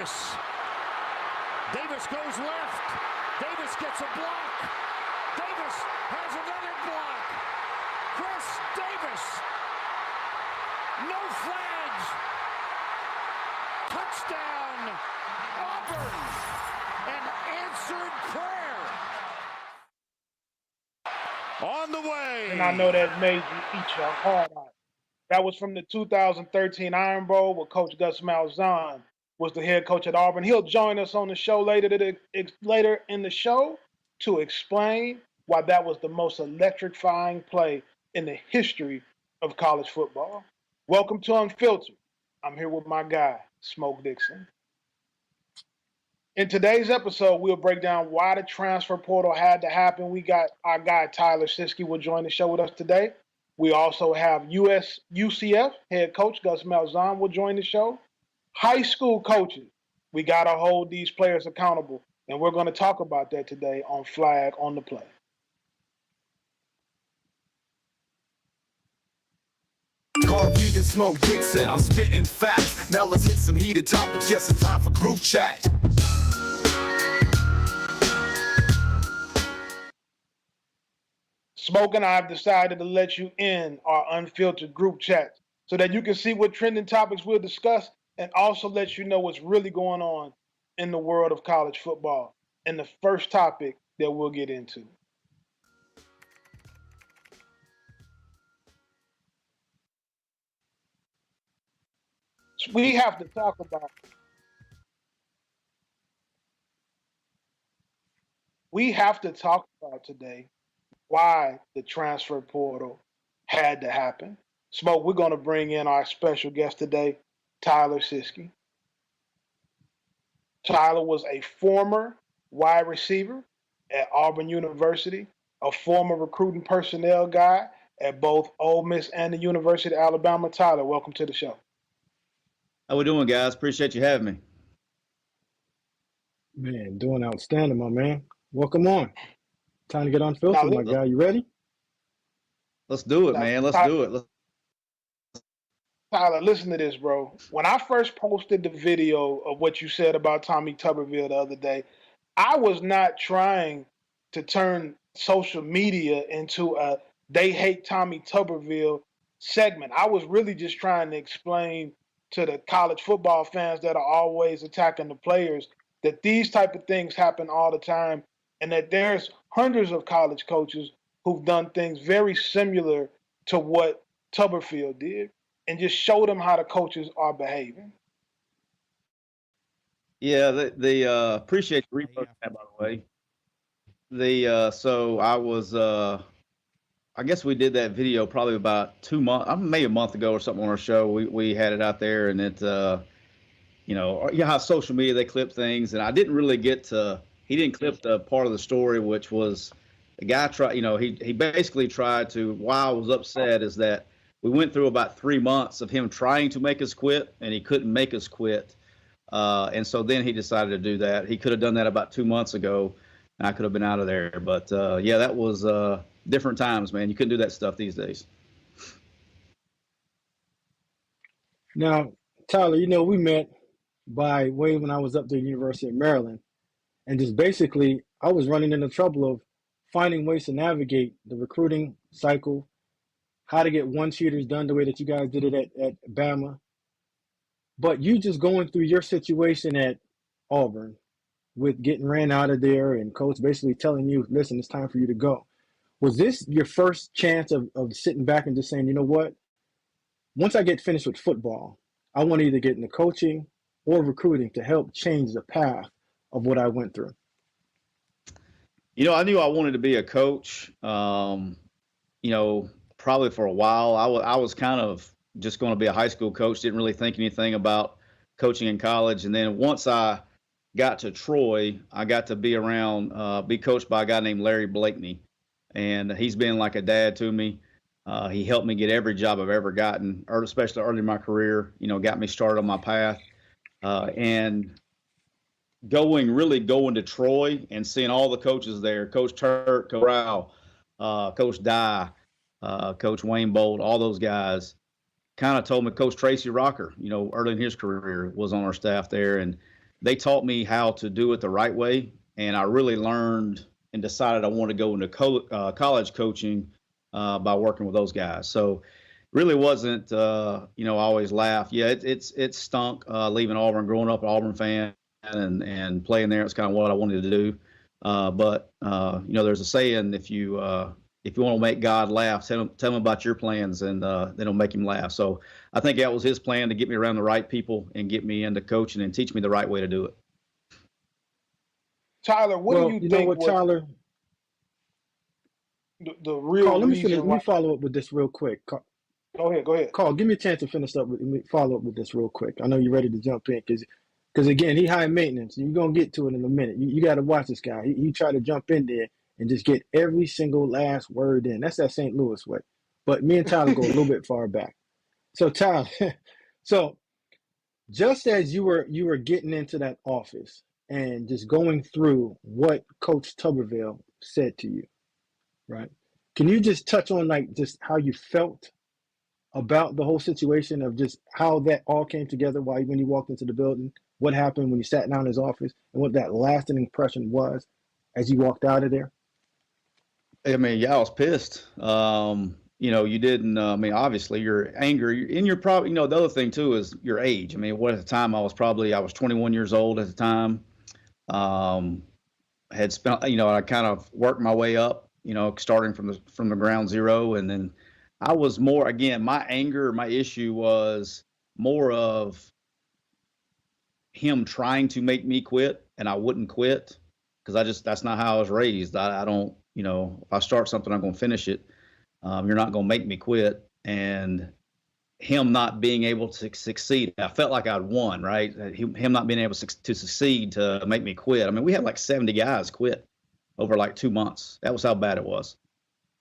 Davis. Davis goes left. Davis gets a block. Davis has another block. Chris Davis. No flags. Touchdown. Auburn. An answered prayer. On the way. And I know that made you eat your heart out. That was from the 2013 Iron Bowl where Coach Gus Malzahn was the head coach at Auburn. He'll join us on the show later in the show to explain why that was the most electrifying play in the history of college football. Welcome to Unfiltered. I'm here with my guy, Smoke Dixon. In today's episode, we'll break down why the transfer portal had to happen. We got our guy, Tyler Siskey, will join the show with us today. We also have UCF head coach Gus Malzahn will join the show. High school coaches, we got to hold these players accountable, and we're going to talk about that today on Flag on the Play. Call me the Smoke Dixon, I'm spitting facts. Now let's hit some heated topics, just in time for group chat. Smoke and I have decided to let you in our unfiltered group chat so that you can see what trending topics we'll discuss and also let you know what's really going on in the world of college football. And the first topic that we'll get into. We have to talk about today why the transfer portal had to happen. Smoke, we're going to bring in our special guest today, Tyler Siskey. Tyler was a former wide receiver at Auburn University, a former recruiting personnel guy at both Ole Miss and the University of Alabama. Tyler, welcome to the show. How we doing, guys? Appreciate you having me. Man, doing outstanding, my man. Welcome on. Time to get unfiltered, my guy. You ready? Let's do it, man. Let's do it. Tyler, listen to this, bro. When I first posted the video of what you said about Tommy Tuberville the other day, I was not trying to turn social media into a "they hate Tommy Tuberville" segment. I was really just trying to explain to the college football fans that are always attacking the players that these type of things happen all the time, and that there's hundreds of college coaches who've done things very similar to what Tuberville did, and just show them how the coaches are behaving. Yeah, the appreciate you reposting that, by the way. So I was, I guess we did that video probably about 2 months, maybe a month ago or something on our show. We had it out there, and it, you know how social media, they clip things, and I didn't really get to. He didn't clip the part of the story, which was the guy tried, he basically tried to, why I was upset is that we went through about 3 months of him trying to make us quit, and he couldn't make us quit. And so then he decided to do that. He could have done that about 2 months ago, and I could have been out of there. But, yeah, that was different times, man. You couldn't do that stuff these days. Now, Tyler, we met by way when I was up there at the University of Maryland. And just basically, I was running into trouble of finding ways to navigate the recruiting cycle, how to get one-cheaters done the way that you guys did it at Bama. But you just going through your situation at Auburn with getting ran out of there and coach basically telling you, listen, it's time for you to go. Was this your first chance of sitting back and just saying, you know what? Once I get finished with football, I want to either get into coaching or recruiting to help change the path of what I went through? I knew I wanted to be a coach, probably for a while. I was kind of just going to be a high school coach, didn't really think anything about coaching in college. And then once I got to Troy, I got to be coached by a guy named Larry Blakeney. And he's been like a dad to me. He helped me get every job I've ever gotten, especially early in my career, got me started on my path. And going to Troy and seeing all the coaches there, Coach Turk, Coach Rao, Coach Dye, Coach Wayne Bolt, all those guys kind of told me. Coach Tracy Rocker, early in his career was on our staff there. And they taught me how to do it the right way. And I really learned and decided I wanted to go into college coaching by working with those guys. So really wasn't, I always laugh. Yeah, it stunk leaving Auburn, growing up an Auburn fan and playing there. It's kind of what I wanted to do. But there's a saying, if you want to make God laugh, tell him about your plans, and then it'll make him laugh. So I think that was his plan, to get me around the right people and get me into coaching and teach me the right way to do it. Tyler, what do you think? Tyler? The real Carl, let reason me follow up with this real quick. Go ahead. Carl, give me a chance to finish up. Follow up with this real quick. I know you're ready to jump in because again, he high maintenance. You're gonna get to it in a minute. You got to watch this guy. He try to jump in there and just get every single last word in. That's that St. Louis way. But me and Tyler go a little bit far back. So Tyler, so just as you were getting into that office and just going through what Coach Tuberville said to you, right? Can you just touch on just how you felt about the whole situation of just how that all came together when you walked into the building, what happened when you sat down in his office, and what that lasting impression was as you walked out of there? I mean, yeah, I was pissed. You didn't, obviously your anger, and you're probably, the other thing too is your age. I mean, at the time I was 21 years old at the time. Had spent, I kind of worked my way up, starting from the ground zero. And then I was more, again, my anger, my issue was more of him trying to make me quit, and I wouldn't quit because that's not how I was raised. I don't, if I start something, I'm going to finish it. You're not going to make me quit. And him not being able to succeed, I felt like I'd won, right? Him not being able to succeed to make me quit. I mean, we had like 70 guys quit over like 2 months. That was how bad it was.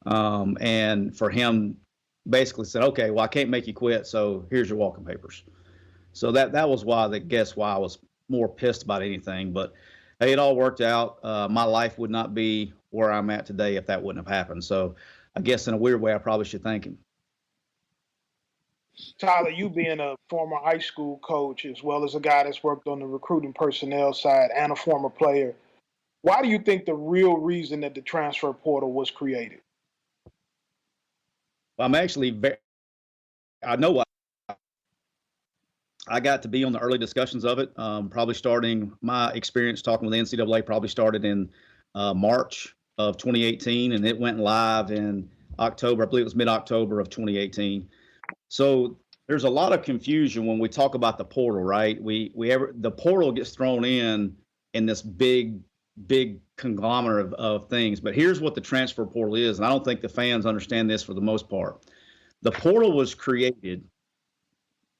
And for him basically said, okay, well, I can't make you quit, so here's your walking papers. So that was why I was more pissed about anything. But hey, it all worked out. My life would not be where I'm at today if that wouldn't have happened. So I guess in a weird way, I probably should thank him. Tyler, you being a former high school coach, as well as a guy that's worked on the recruiting personnel side and a former player, why do you think the real reason that the transfer portal was created? I'm actually I know why. I got to be on the early discussions of it. Probably starting my experience talking with the NCAA probably started in March of 2018, and it went live in October. I believe it was mid-October of 2018. So there's a lot of confusion when we talk about the portal, right? The portal gets thrown in this big conglomerate of things. But here's what the transfer portal is, and I don't think the fans understand this for the most part. The portal was created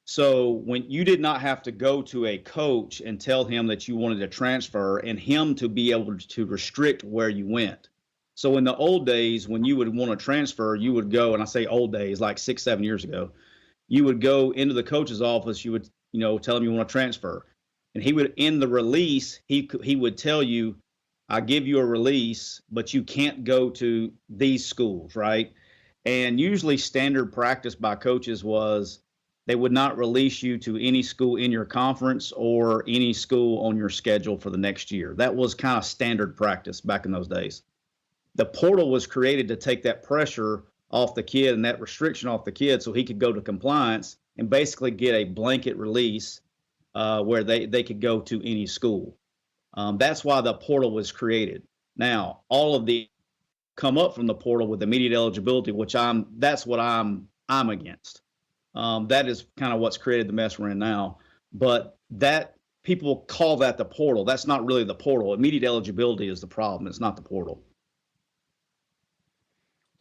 so when you did not have to go to a coach and tell him that you wanted to transfer, and him to be able to restrict where you went. So in the old days, when you would want to transfer, you would go, and I say old days, like 6-7 years ago, you would go into the coach's office, you would, tell him you want to transfer. And he would, in the release, he would tell you, I give you a release, but you can't go to these schools, right? And usually standard practice by coaches was they would not release you to any school in your conference or any school on your schedule for the next year. That was kind of standard practice back in those days. The portal was created to take that pressure off the kid and that restriction off the kid so he could go to compliance and basically get a blanket release where they could go to any school. That's why the portal was created. Now, all of the come up from the portal with immediate eligibility, which that's what I'm against. That is kind of what's created the mess we're in now. But that people call that the portal. That's not really the portal. Immediate eligibility is the problem. It's not the portal.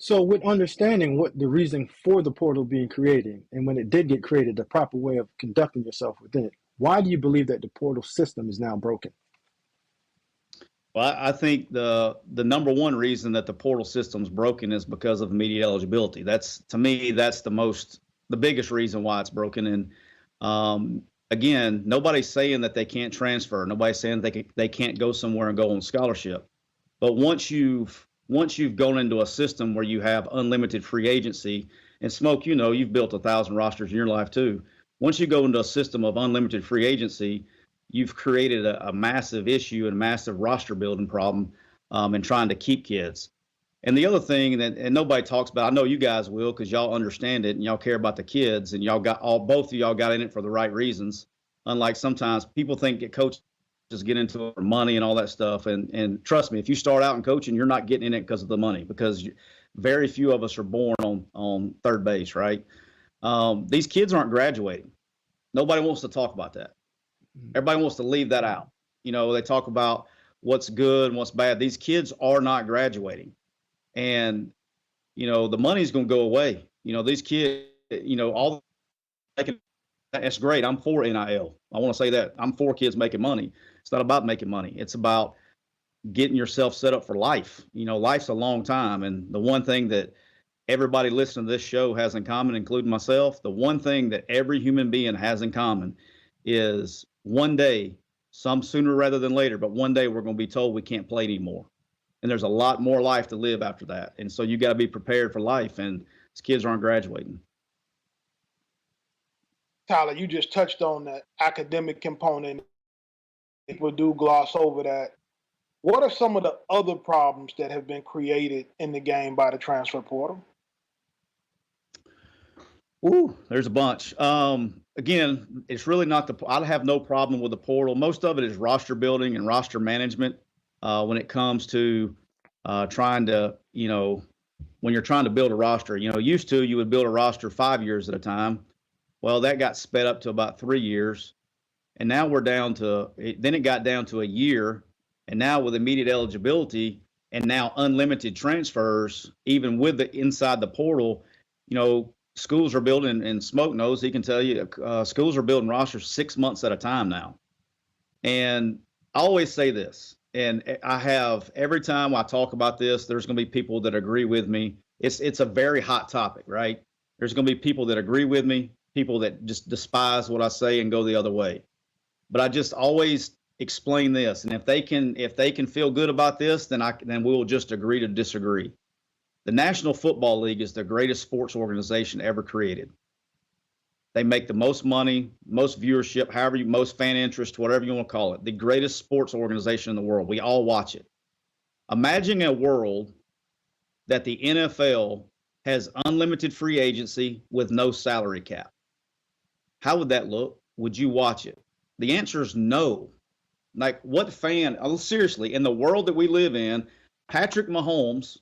So with understanding what the reason for the portal being created, and when it did get created, the proper way of conducting yourself within it, why do you believe that the portal system is now broken? Well, I think the number one reason that the portal system's broken is because of immediate eligibility. That's, to me, that's the biggest reason why it's broken. And again, nobody's saying that they can't transfer. Nobody's saying they can't go somewhere and go on scholarship. But once you've gone into a system where you have unlimited free agency, and Smoke, you've built 1,000 rosters in your life too. Once you go into a system of unlimited free agency, you've created a massive issue and a massive roster building problem in trying to keep kids. And the other thing that and nobody talks about, I know you guys will because y'all understand it and y'all care about the kids and y'all got both of y'all got in it for the right reasons. Unlike sometimes people think that coaches get into it for money and all that stuff. And trust me, if you start out in coaching, you're not getting in it because of the money, because very few of us are born on third base, right? These kids aren't graduating. Nobody wants to talk about that. Everybody wants to leave that out. You know, they talk about what's good and what's bad. These kids are not graduating. And, you know, the money's going to go away. You know, these kids, you know, that's great. I'm for NIL. I want to say that. I'm for kids making money. It's not about making money. It's about getting yourself set up for life. You know, life's a long time. And the one thing that everybody listening to this show has in common, including myself, the one thing that every human being has in common is one day, some sooner rather than later, but one day we're going to be told we can't play anymore. And there's a lot more life to live after that. And so you got to be prepared for life. And these kids aren't graduating. Tyler, you just touched on that academic component. People do gloss over that. What are some of the other problems that have been created in the game by the transfer portal? Ooh, there's a bunch. Again, it's really not I have no problem with the portal. Most of it is roster building and roster management. When it comes to trying to, you know, when you're trying to build a roster, you know, used to you would build a roster 5 years at a time. Well, that got sped up to about 3 years. And now we're down to, then it got down to a year. And now with immediate eligibility and now unlimited transfers, even with the inside the portal, you know, schools are building, and Smoke knows, he can tell you, schools are building rosters 6 months at a time now. And I always say this, and I have, every time I talk about this, there's going to be people that agree with me. It's a very hot topic, right? There's going to be people that agree with me, people that just despise what I say and go the other way. But I just always explain this, and if they can feel good about this, then we'll just agree to disagree. The National Football League is the greatest sports organization ever created. They make the most money, most viewership, most fan interest, whatever you want to call it. The greatest sports organization in the world. We all watch it. Imagine a world that the NFL has unlimited free agency with no salary cap. How would that look? Would you watch it? The answer is no. Like, what fan, seriously, in the world that we live in, Patrick Mahomes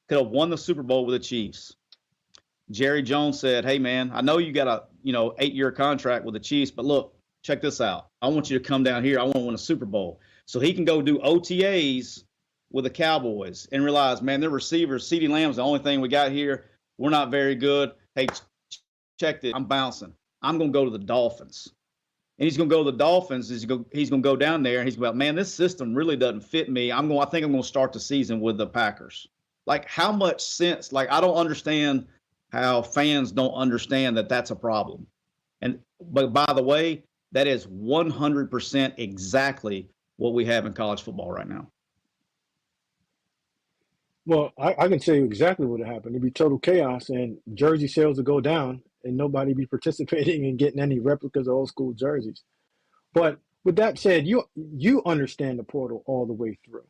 could have won the Super Bowl with the Chiefs. Jerry Jones said, hey, man, I know you got a 8-year contract with the Chiefs, but look, check this out. I want you to come down here. I want to win a Super Bowl. So he can go do OTAs with the Cowboys and realize, man, their receivers, CeeDee Lamb's the only thing we got here. We're not very good. Hey, check this. I'm bouncing. I'm going to go to the Dolphins. And he's going to go to the Dolphins. He's going to go down there, and he's going to, man, this system really doesn't fit me. I think I'm going to start the season with the Packers. Like, how much sense? Like, I don't understand how fans don't understand that that's a problem. But by the way, that is 100% exactly what we have in college football right now. Well, I can tell you exactly what would happen. It'd be total chaos, and jersey sales would go down, and nobody be participating in getting any replicas of old school jerseys. But with that said, you understand the portal all the way through,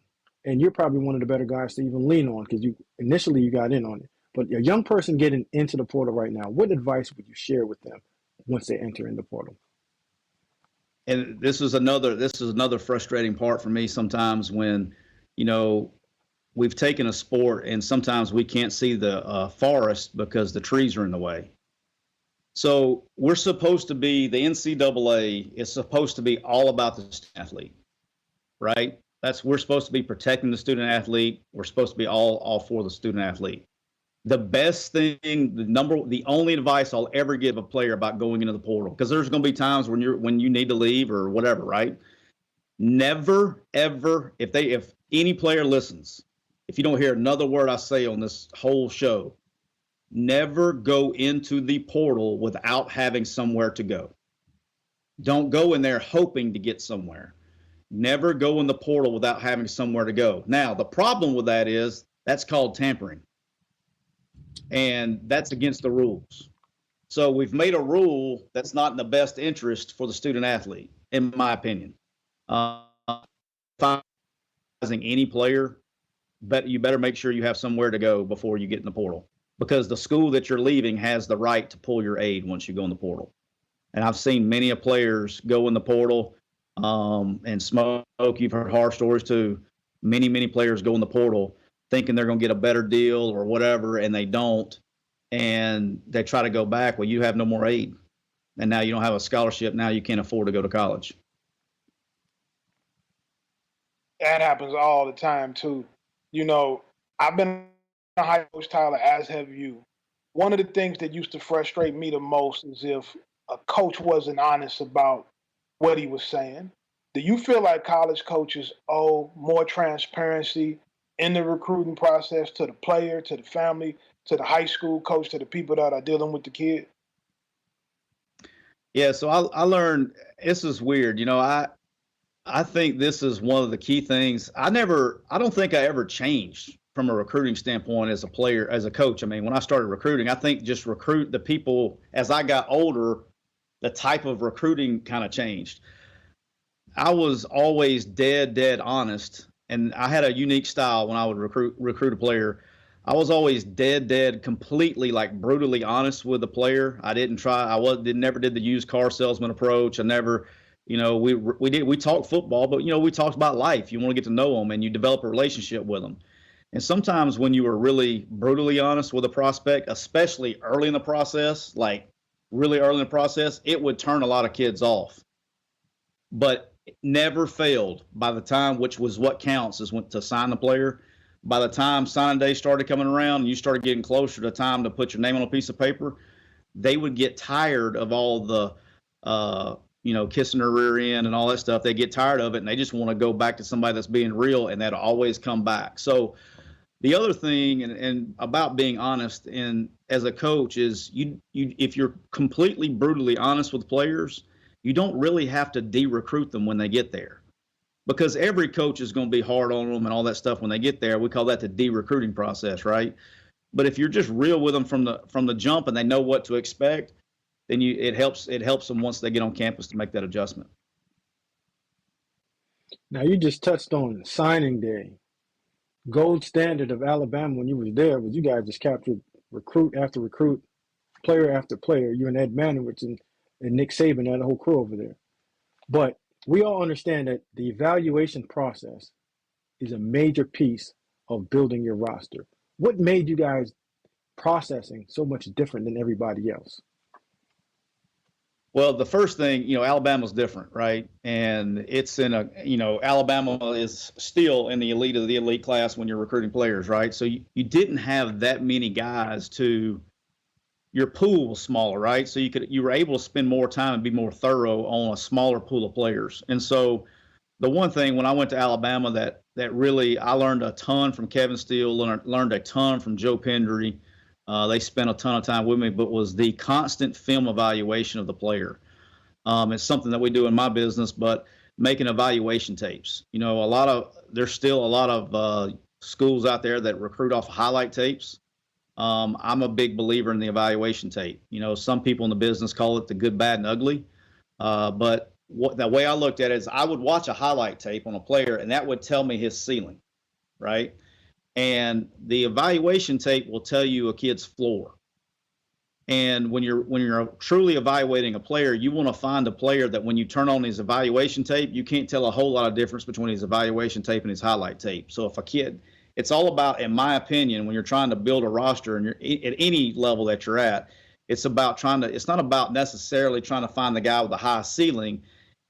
and you're probably one of the better guys to even lean on because you got in on it. But a young person getting into the portal right now, what advice would you share with them once they enter in the portal? And this is another frustrating part for me sometimes when, you know, we've taken a sport and sometimes we can't see the forest because the trees are in the way. So we're supposed to be, the NCAA is supposed to be all about the student athlete, right? We're supposed to be protecting the student athlete. We're supposed to be all for the student athlete. The best thing, the only advice I'll ever give a player about going into the portal, because there's going to be times when you need to leave or whatever, right? Never, ever, if any player listens, if you don't hear another word I say on this whole show, never go into the portal without having somewhere to go. Don't go in there hoping to get somewhere. Never go in the portal without having somewhere to go. Now, the problem with that is that's called tampering. And that's against the rules. So we've made a rule that's not in the best interest for the student athlete, in my opinion. Uh, any player, but you better make sure you have somewhere to go before you get in the portal, because the school that you're leaving has the right to pull your aid once you go in the portal. And I've seen many of players go in the portal and smoke. You've heard horror stories too. Many players go in the portal thinking they're going to get a better deal or whatever, and they don't. And they try to go back. Well, you have no more aid. And now you don't have a scholarship. Now you can't afford to go to college. That happens all the time too. You know, I've been a high coach, Tyler, as have you. One of the things that used to frustrate me the most is if a coach wasn't honest about what he was saying. Do you feel like college coaches owe more transparency in the recruiting process to the player, to the family, to the high school coach, to the people that are dealing with the kid? Yeah, so I learned, this is weird. You know, I think this is one of the key things. I don't think I ever changed from a recruiting standpoint as a player, as a coach. I mean, when I started recruiting, I think just recruit the people as I got older, the type of recruiting kind of changed. I was always dead honest, and I had a unique style when I would recruit a player. I was always dead, completely like brutally honest with the player. I never did the used car salesman approach. I never, you know, we talked football, but you know, we talked about life. You want to get to know them and you develop a relationship with them. And sometimes when you were really brutally honest with a prospect, especially early in the process, like really early in the process, it would turn a lot of kids off. But it never failed by the time, which was what counts, is when to sign the player. By the time signing day started coming around and you started getting closer to the time to put your name on a piece of paper, they would get tired of all the, you know, kissing her rear end and all that stuff. They get tired of it and they just want to go back to somebody that's being real, and that'll always come back. So the other thing and about being honest and as a coach is you if you're completely brutally honest with players, you don't really have to de-recruit them when they get there, because every coach is going to be hard on them and all that stuff when they get there. We call that the de-recruiting process, right? But if you're just real with them from the jump and they know what to expect, then it helps them once they get on campus to make that adjustment. Now, you just touched on signing day. Gold standard of Alabama when you was there was you guys just captured recruit after recruit, player after player. You and Ed Manowitz and Nick Saban and the whole crew over there. But we all understand that the evaluation process is a major piece of building your roster. What made you guys processing so much different than everybody else? Well, the first thing, you know, Alabama's different, right? And it's Alabama is still in the elite of the elite class when you're recruiting players, right? So you didn't have that many guys your pool was smaller, right? So you were able to spend more time and be more thorough on a smaller pool of players. And so the one thing when I went to Alabama that really I learned a ton from Kevin Steele, learned a ton from Joe Pendry. They spent a ton of time with me, but was the constant film evaluation of the player. It's something that we do in my business, but making evaluation tapes. You know, there's still a lot of schools out there that recruit off highlight tapes. I'm a big believer in the evaluation tape. You know, some people in the business call it the good, bad, and ugly. But the way I looked at it is I would watch a highlight tape on a player, and that would tell me his ceiling, right? And the evaluation tape will tell you a kid's floor. And when you're truly evaluating a player, you want to find a player that when you turn on his evaluation tape, you can't tell a whole lot of difference between his evaluation tape and his highlight tape. So if a kid, it's all about, in my opinion, when you're trying to build a roster and you're at any level that you're at, it's not about necessarily trying to find the guy with the high ceiling.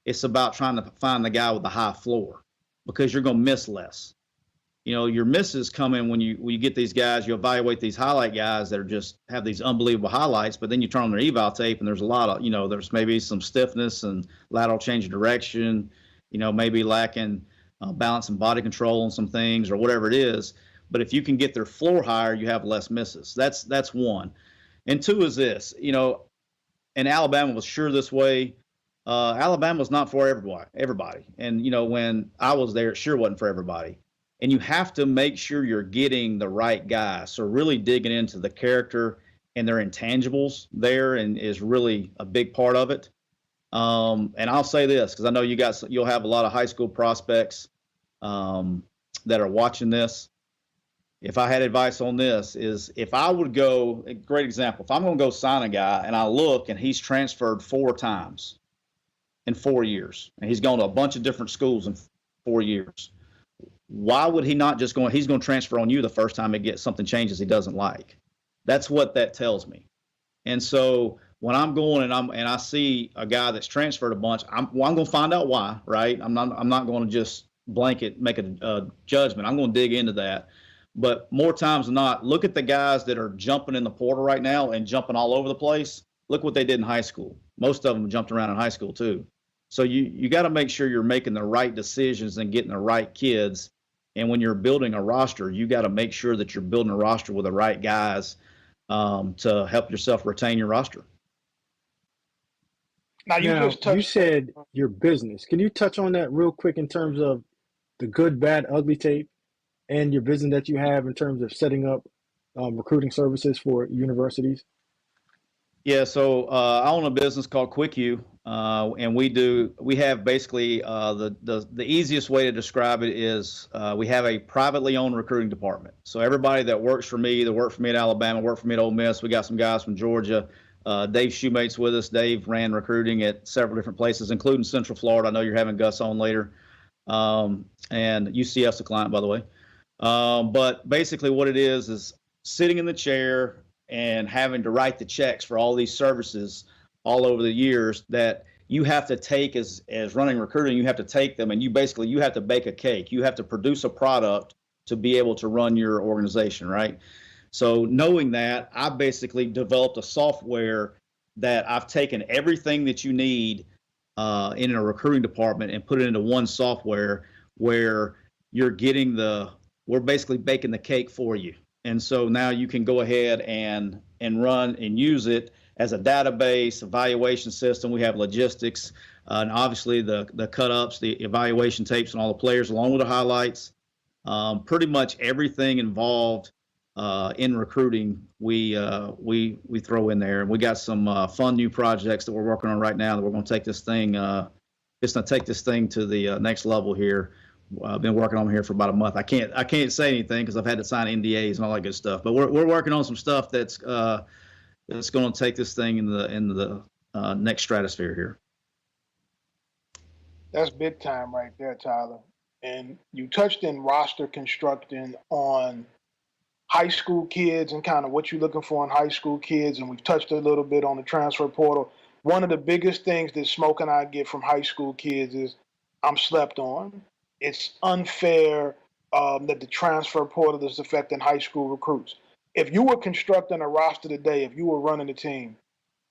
It's about trying to find the guy with the high floor, because you're going to miss less. You know, your misses come in when you get these guys, you evaluate these highlight guys that are just have these unbelievable highlights, but then you turn on their eval tape and there's a lot of, you know, there's maybe some stiffness and lateral change of direction, you know, maybe lacking balance and body control on some things or whatever it is. But if you can get their floor higher, you have less misses. That's one. And two is this, you know, and Alabama was sure this way. Alabama was not for everybody. And, you know, when I was there, it sure wasn't for everybody. And you have to make sure you're getting the right guy. So really digging into the character and their intangibles there and is really a big part of it. And I'll say this because I know you'll have a lot of high school prospects that are watching this. If I had advice on this, is if I would go, a great example, if I'm going to go sign a guy and I look and he's transferred 4 times in 4 years, and he's gone to a bunch of different schools in 4 years, why would he not just go, he's going to transfer on you the first time something changes he doesn't like? That's what that tells me. And so when I'm going and I see a guy that's transferred a bunch, I'm going to find out why, right? I'm not going to just blanket make a judgment. I'm going to dig into that. But more times than not, look at the guys that are jumping in the portal right now and jumping all over the place. Look what they did in high school. Most of them jumped around in high school too. So you got to make sure you're making the right decisions and getting the right kids. And when you're building a roster, you got to make sure that you're building a roster with the right guys to help yourself retain your roster. Now, you said your business. Can you touch on that real quick in terms of the good, bad, ugly tape and your business that you have in terms of setting up recruiting services for universities? Yeah, so I own a business called QuickU, and we have basically the easiest way to describe it is we have a privately owned recruiting department. So everybody that works for me, that worked for me at Alabama, worked for me at Ole Miss, we got some guys from Georgia. Dave Shoemate's with us. Dave ran recruiting at several different places, including Central Florida. I know you're having Gus on later, and UCF's a client, by the way. But basically what it is sitting in the chair and having to write the checks for all these services all over the years that you have to take as running recruiting. You have to take them and you have to bake a cake. You have to produce a product to be able to run your organization, right? So knowing that, I basically developed a software that I've taken everything that you need in a recruiting department and put it into one software where we're basically baking the cake for you. And so now you can go ahead and run and use it as a database, evaluation system. We have logistics, and obviously the cut-ups, the evaluation tapes and all the players along with the highlights. Pretty much everything involved in recruiting, we throw in there. And we got some fun new projects that we're working on right now that we're going to take this thing, to the next level here. I've been working on them here for about a month. I can't say anything because I've had to sign NDAs and all that good stuff. But we're working on some stuff that's going to take this thing into the next stratosphere here. That's big time right there, Tyler. And you touched in roster constructing on high school kids and kind of what you're looking for in high school kids. And we've touched a little bit on the transfer portal. One of the biggest things that Smoke and I get from high school kids is I'm slept on. It's unfair that the transfer portal is affecting high school recruits. If you were constructing a roster today, if you were running a team,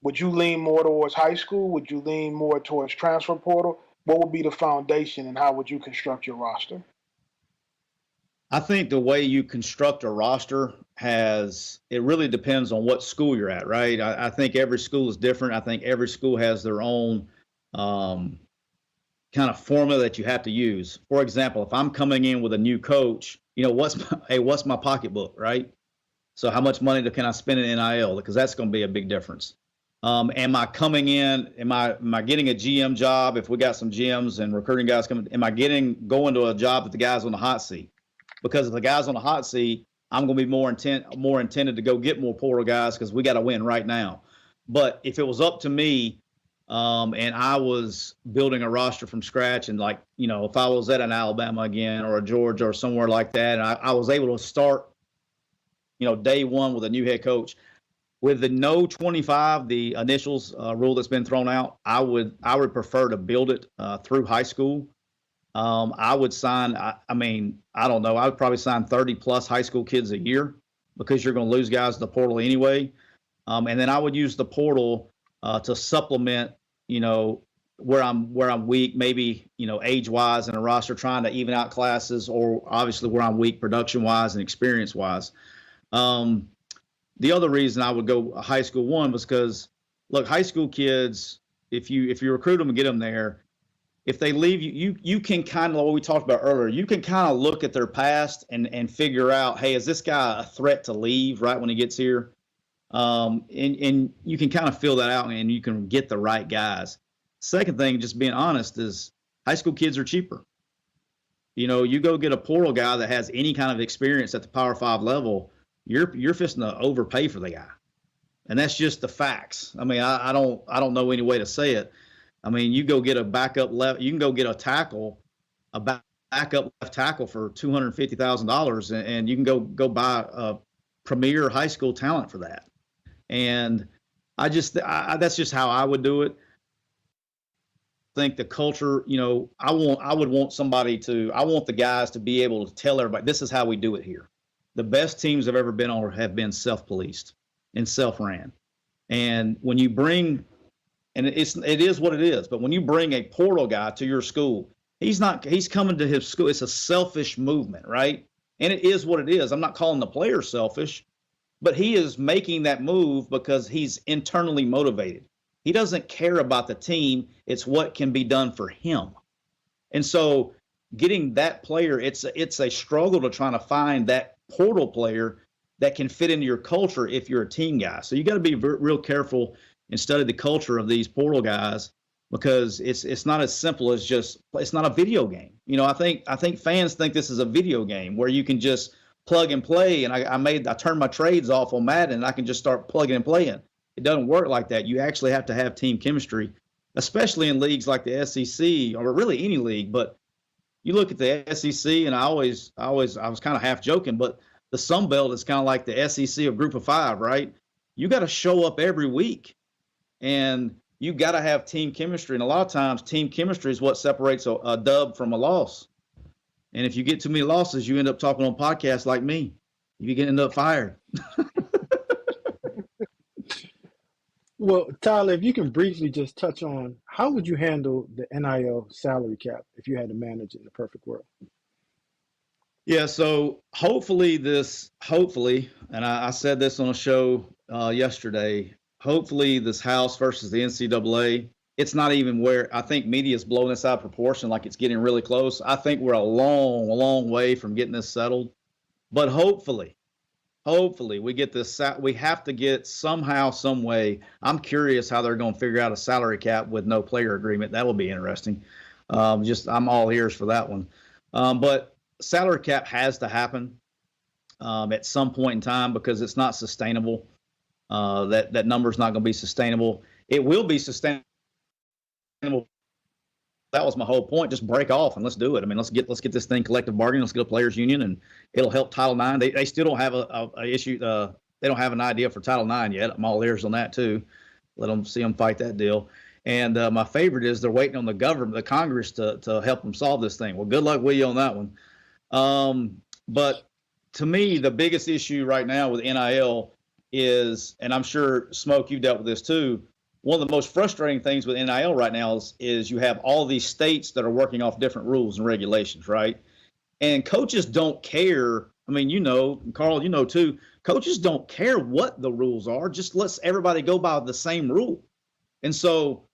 would you lean more towards high school? Would you lean more towards transfer portal? What would be the foundation and how would you construct your roster? I think the way you construct a roster it really depends on what school you're at, right? I think every school is different. I think every school has their own kind of formula that you have to use. For example, if I'm coming in with a new coach, what's my pocketbook, right? So how much money can I spend in NIL? Because that's going to be a big difference. Am I coming in? Am I getting a GM job? If we got some GMs and recruiting guys coming, am I going to a job that the guy's on the hot seat? Because if the guy's on the hot seat, I'm going to be more intended to go get more portal guys because we got to win right now. But if it was up to me, and I was building a roster from scratch, and if I was at an Alabama again or a Georgia or somewhere like that, and I was able to start, day one with a new head coach, with the no 25, the initials rule that's been thrown out, I would prefer to build it through high school. I would sign. I don't know. I would probably sign 30 plus high school kids a year because you're going to lose guys to the portal anyway. And then I would use the portal to supplement, where I'm weak, maybe, age wise in a roster, trying to even out classes, or obviously where I'm weak production wise and experience wise. The other reason I would go high school one was because, look, high school kids, if you recruit them and get them there, if they leave you can kind of, what we talked about earlier, you can kind of look at their past and figure out, hey, is this guy a threat to leave right when he gets here? And you can kind of fill that out and you can get the right guys. Second thing, just being honest, is high school kids are cheaper. You know, you go get a portal guy that has any kind of experience at the Power 5 level, you're fisting to overpay for the guy. And that's just the facts. I mean, I don't know any way to say it. I mean, you go get a backup left, you can go get a backup left tackle for $250,000, and you can go buy a premier high school talent for that. And that's just how I would do it. I think the culture, you know, I want the guys to be able to tell everybody, this is how we do it here. The best teams I've ever been on have been self-policed and self-ran. And when you bring, and it is what it is, but when you bring a portal guy to your school, he's coming to his school. It's a selfish movement, right? And it is what it is. I'm not calling the player selfish, but he is making that move because he's internally motivated. He doesn't care about the team. It's what can be done for him. And so getting that player, it's a struggle to trying to find that portal player that can fit into your culture if you're a team guy. So you got to be real careful and study the culture of these portal guys, because it's not as simple as it's not a video game. You know, I think fans think this is a video game where you can just plug and play, and I turned my trades off on Madden and I can just start plugging and playing. It doesn't work like that. You actually have to have team chemistry, especially in leagues like the SEC, or really any league. But you look at the SEC, and I was kind of half joking, but the Sun Belt is kind of like the SEC of Group of Five, right? You got to show up every week, and you got to have team chemistry. And a lot of times, team chemistry is what separates a dub from a loss. And if you get too many losses, you end up talking on podcasts like me. You can end up fired. Well, Tyler, if you can briefly just touch on how would you handle the NIL salary cap if you had to manage it in the perfect world? Yeah, so hopefully, and I said this on a show yesterday, hopefully this House versus the NCAA, it's not even where I think media is blowing this out of proportion, like it's getting really close. I think we're a long way from getting this settled. But hopefully we get this. We have to get somehow, some way. I'm curious how they're going to figure out a salary cap with no player agreement. That will be interesting. I'm all ears for that one. But salary cap has to happen at some point in time, because it's not sustainable. That number is not going to be sustainable. It will be sustainable. That was my whole point. Just break off and let's do it. I mean, let's get this thing collective bargaining. Let's get a players union, and it'll help Title IX. They still don't have a issue. They don't have an idea for Title IX yet. I'm all ears on that too. Let them see them fight that deal. And my favorite is they're waiting on the government, the Congress, to help them solve this thing. Well, good luck with you on that one. But to me, the biggest issue right now with NIL is, and I'm sure, Smoke, you've dealt with this too, one of the most frustrating things with NIL right now is you have all these states that are working off different rules and regulations, right? And coaches don't care. I mean, you know, Carl, you know too, coaches don't care what the rules are. Just let's everybody go by the same rule. And so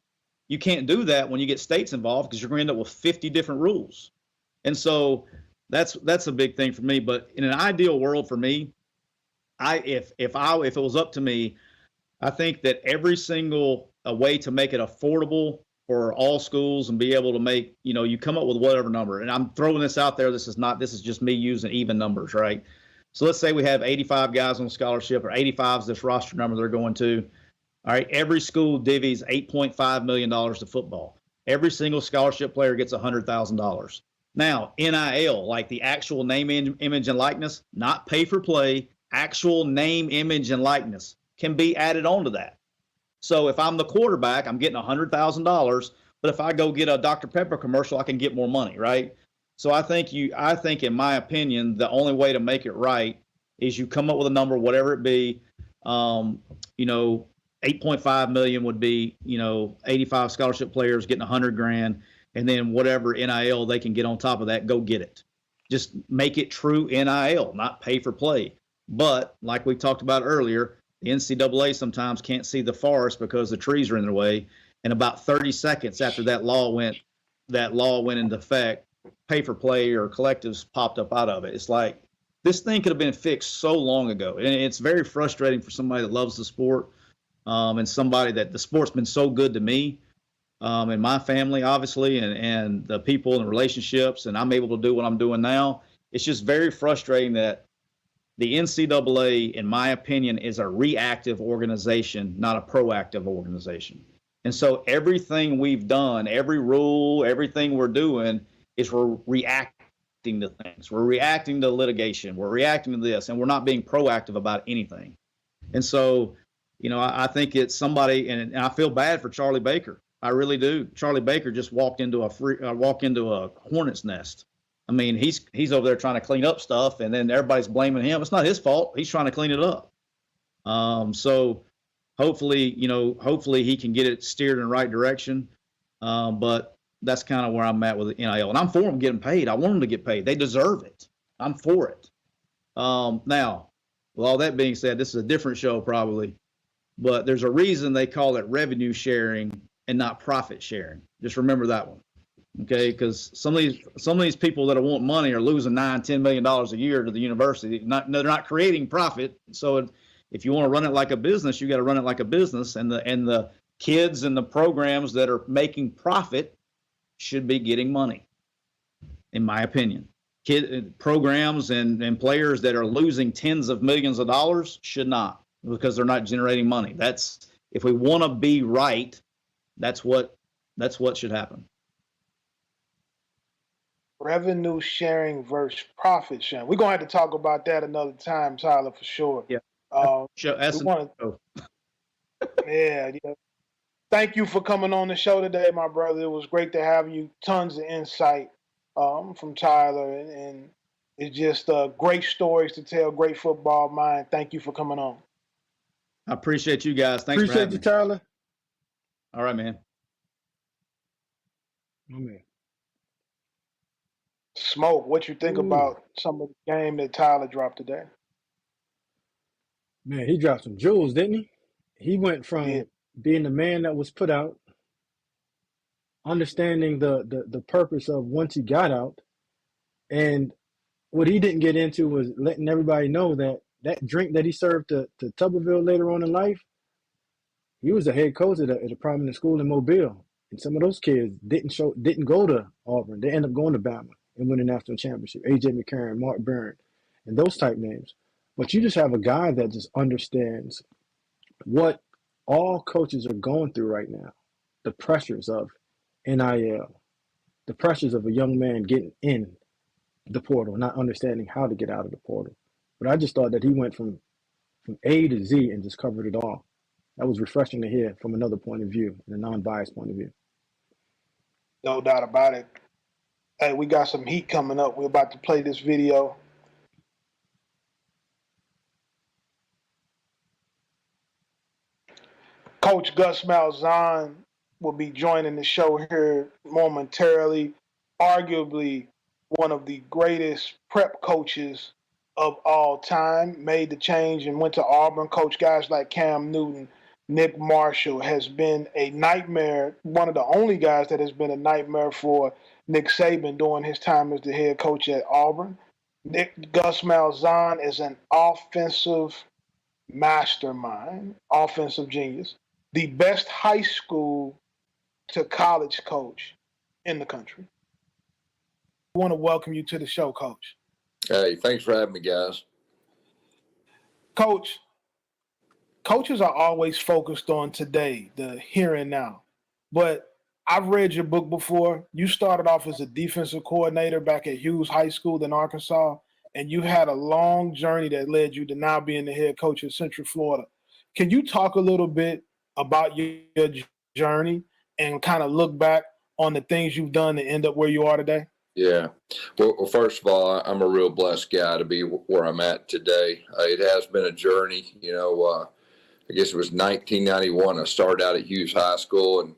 you can't do that when you get states involved, because you're going to end up with 50 different rules. And so that's a big thing for me. But in an ideal world for me, if it was up to me, I think that every single way to make it affordable for all schools and be able to make, you know, you come up with whatever number. And I'm throwing this out there. This is just me using even numbers, right? So let's say we have 85 guys on scholarship, or 85 is this roster number they're going to. All right, every school divvies $8.5 million to football. Every single scholarship player gets $100,000. Now, NIL, like the actual name, image, and likeness, not pay for play, actual name, image, and likeness can be added onto that. So if I'm the quarterback, I'm getting $100,000, but if I go get a Dr. Pepper commercial, I can get more money, right? So I think in my opinion, the only way to make it right is you come up with a number, whatever it be. 8.5 million would be, 85 scholarship players getting $100,000, and then whatever NIL they can get on top of that, go get it. Just make it true NIL, not pay for play. But like we talked about earlier, the NCAA sometimes can't see the forest because the trees are in their way. And about 30 seconds after that law went into effect, pay for play or collectives popped up out of it. It's like, this thing could have been fixed so long ago. And it's very frustrating for somebody that loves the sport, and somebody that the sport's been so good to me. and my family, obviously, and the people and relationships, and I'm able to do what I'm doing now. It's just very frustrating that the NCAA, in my opinion, is a reactive organization, not a proactive organization. And so everything we've done, every rule, everything we're doing is we're reacting to things. We're reacting to litigation. We're reacting to this, and we're not being proactive about anything. And so, I think it's somebody, and I feel bad for Charlie Baker. I really do. Charlie Baker just walked into a hornet's nest. I mean, he's over there trying to clean up stuff, and then everybody's blaming him. It's not his fault. He's trying to clean it up. So hopefully he can get it steered in the right direction. But that's kind of where I'm at with the NIL, and I'm for them getting paid. I want them to get paid. They deserve it. I'm for it. Now, with all that being said, this is a different show probably, but there's a reason they call it revenue sharing and not profit sharing. Just remember that one. Okay, because some of these people that want money are losing $9-10 million a year to the university. They're not creating profit. So if you want to run it like a business, you got to run it like a business. And the kids and the programs that are making profit should be getting money, in my opinion. Programs and players that are losing tens of millions of dollars should not, because they're not generating money. If we want to be right, that's what should happen. Revenue sharing versus profit sharing. We're going to have to talk about that another time, Tyler, for sure. Yeah. Yeah. Thank you for coming on the show today, my brother. It was great to have you. Tons of insight from Tyler, and it's just great stories to tell, great football mind. Thank you for coming on. I appreciate you guys. Thanks for having me. Appreciate you, Tyler. All right, man. Oh, man. Smoke, what you think about some of the game that Tyler dropped today? Man, he dropped some jewels, didn't he? He went from being the man that was put out, understanding the purpose of once he got out, and what he didn't get into was letting everybody know that drink that he served to Tuberville later on in life, he was a head coach at a prominent school in Mobile, and some of those kids didn't go to Auburn. They ended up going to Bama and win a national championship. A.J. McCarron, Mark Barron, and those type names. But you just have a guy that just understands what all coaches are going through right now. The pressures of NIL, the pressures of a young man getting in the portal, not understanding how to get out of the portal. But I just thought that he went from A to Z and just covered it all. That was refreshing to hear from another point of view, and a non-biased point of view. No doubt about it. Hey, we got some heat coming up. We're about to play this video. Coach Gus Malzahn will be joining the show here momentarily. Arguably one of the greatest prep coaches of all time. Made the change and went to Auburn. Coach guys like Cam Newton, Nick Marshall. Has been a nightmare. One of the only guys that has been a nightmare for Nick Saban during his time as the head coach at Auburn. Gus Malzahn is an offensive mastermind, offensive genius, the best high school to college coach in the country. I want to welcome you to the show, Coach. Hey, thanks for having me, guys. Coach, coaches are always focused on today, the here and now. But I've read your book before. You started off as a defensive coordinator back at Hughes High School in Arkansas, and you had a long journey that led you to now being the head coach at Central Florida. Can you talk a little bit about your journey and kind of look back on the things you've done to end up where you are today? Yeah. Well, first of all, I'm a real blessed guy to be where I'm at today. It has been a journey. I guess it was 1991. I started out at Hughes High School, and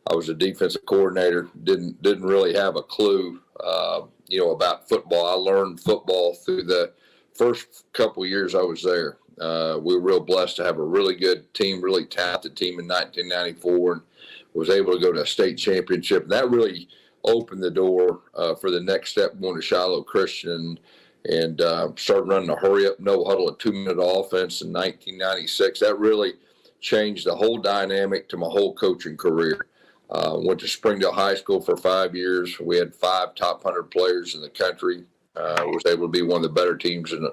I was a defensive coordinator. Didn't really have a clue, about football. I learned football through the first couple of years I was there. We were real blessed to have a really good team, really talented team in 1994, and was able to go to a state championship. And that really opened the door for the next step, going to Shiloh Christian, and started running a hurry-up, no-huddle, a 2-minute offense in 1996. That really changed the whole dynamic to my whole coaching career. Went to Springdale High School for 5 years. We had 5 top 100 players in the country. Was able to be one of the better teams in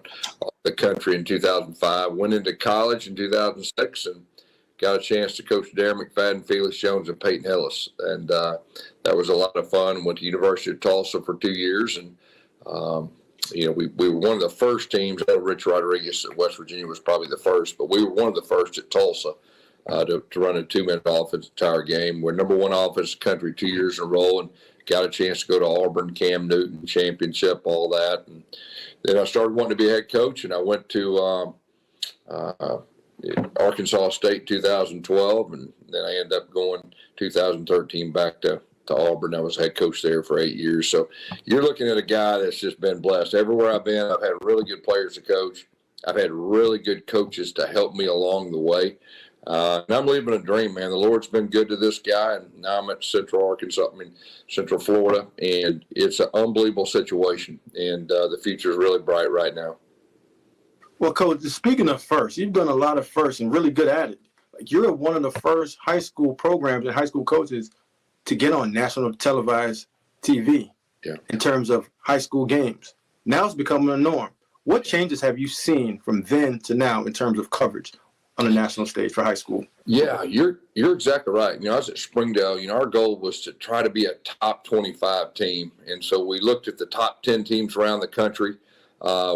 the country in 2005. Went into college in 2006 and got a chance to coach Darren McFadden, Felix Jones, and Peyton Hillis. And that was a lot of fun. Went to University of Tulsa for 2 years. And, we were one of the first teams. I know Rich Rodriguez at West Virginia was probably the first, but we were one of the first at Tulsa to run a 2-minute offense entire game. We're number 1 offense in the country 2 years in a row, and got a chance to go to Auburn, Cam Newton championship, all that. And then I started wanting to be a head coach, and I went to Arkansas State 2012, and then I ended up going 2013 back to Auburn. I was head coach there for 8 years. So you're looking at a guy that's just been blessed. Everywhere I've been, I've had really good players to coach. I've had really good coaches to help me along the way. And I'm living a dream, man. The Lord's been good to this guy, and now I'm at Central Florida, and it's an unbelievable situation, and the future is really bright right now. Well, Coach, speaking of first, you've done a lot of firsts and really good at it. Like, you're one of the first high school programs and high school coaches to get on national televised TV in terms of high school games. Now it's becoming a norm. What changes have you seen from then to now in terms of coverage on the national stage for high school? Yeah, you're exactly right. I was at Springdale. Our goal was to try to be a top 25 team. And so we looked at the top 10 teams around the country.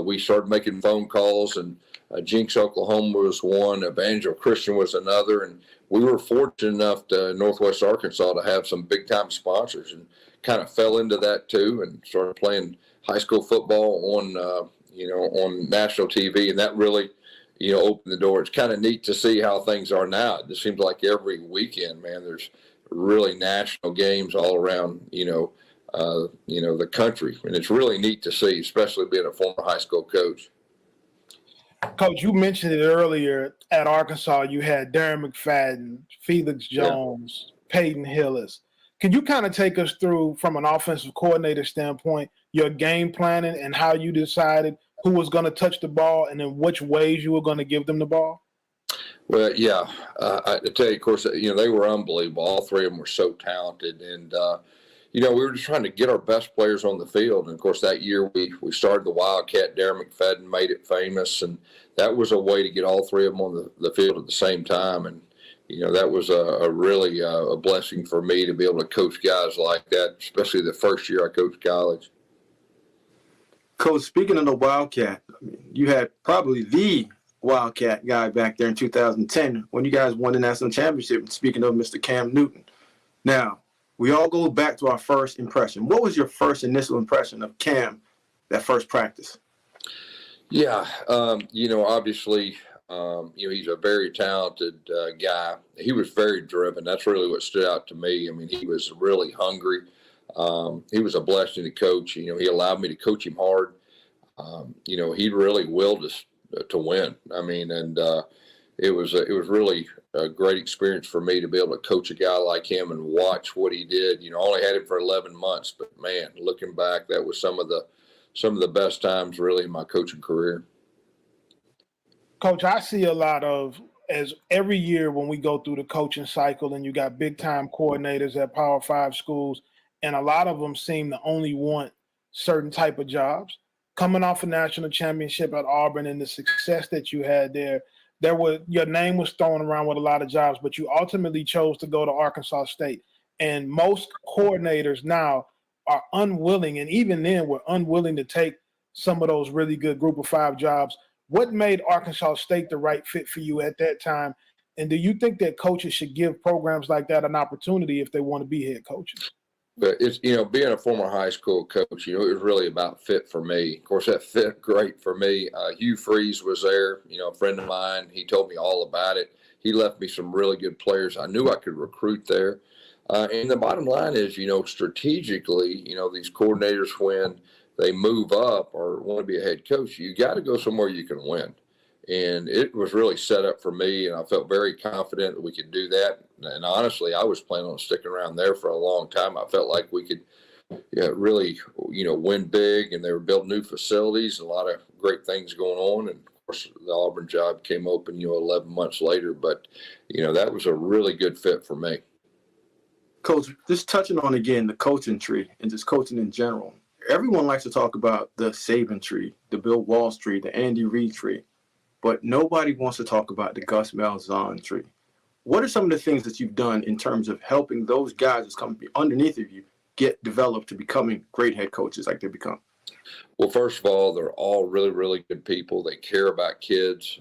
We started making phone calls, and Jinx, Oklahoma was one, Evangel Christian was another. And we were fortunate enough to Northwest Arkansas to have some big time sponsors, and kind of fell into that too, and started playing high school football on, on national TV. And that really, opened the door. It's kind of neat to see how things are now. It just seems like every weekend, man, there's really national games all around, the country. And it's really neat to see, especially being a former high school coach. Coach, you mentioned it earlier. At Arkansas, you had Darren McFadden, Felix Jones, Peyton Hillis. Can you kind of take us through, from an offensive coordinator standpoint, your game planning and how you decided who was going to touch the ball and in which ways you were going to give them the ball? Well, I tell you, of course, they were unbelievable. All 3 of them were so talented. And, we were just trying to get our best players on the field. And, of course, that year we started the Wildcat. Darren McFadden made it famous. And that was a way to get all 3 of them on the field at the same time. And, that was a really a blessing for me to be able to coach guys like that, especially the first year I coached college. Coach, speaking of the Wildcat, you had probably the Wildcat guy back there in 2010 when you guys won the national championship. Speaking of Mr. Cam Newton. Now, we all go back to our first impression. What was your first initial impression of Cam, that first practice? Yeah, obviously, he's a very talented guy. He was very driven. That's really what stood out to me. He was really hungry. He was a blessing to coach. He allowed me to coach him hard. He really willed us to win. It was really a great experience for me to be able to coach a guy like him and watch what he did. I only had him for 11 months, but man, looking back, that was some of the best times really in my coaching career. Coach, I see a lot of, as every year when we go through the coaching cycle and you got big time coordinators at Power 5 schools, and a lot of them seem to only want certain type of jobs. Coming off a national championship at Auburn and the success that you had there, your name was thrown around with a lot of jobs, but you ultimately chose to go to Arkansas State. And most coordinators now are unwilling, and even then were unwilling to take some of those really good Group of 5 jobs. What made Arkansas State the right fit for you at that time? And do you think that coaches should give programs like that an opportunity if they want to be head coaches? But it's, being a former high school coach, it was really about fit for me. Of course, that fit great for me. Hugh Freeze was there, a friend of mine. He told me all about it. He left me some really good players. I knew I could recruit there. And the bottom line is, strategically, these coordinators, when they move up or want to be a head coach, you got to go somewhere you can win. And it was really set up for me, and I felt very confident that we could do that. And honestly, I was planning on sticking around there for a long time. I felt like we could really, win big, and they were building new facilities, a lot of great things going on. And of course, the Auburn job came open, 11 months later. But, that was a really good fit for me. Coach, just touching on again the coaching tree and just coaching in general. Everyone likes to talk about the Saban tree, the Bill Walsh tree, the Andy Reid tree, but nobody wants to talk about the Gus Malzahn tree. What are some of the things that you've done in terms of helping those guys that's coming underneath of you get developed to becoming great head coaches like they become? Well, first of all, they're all really, really good people. They care about kids,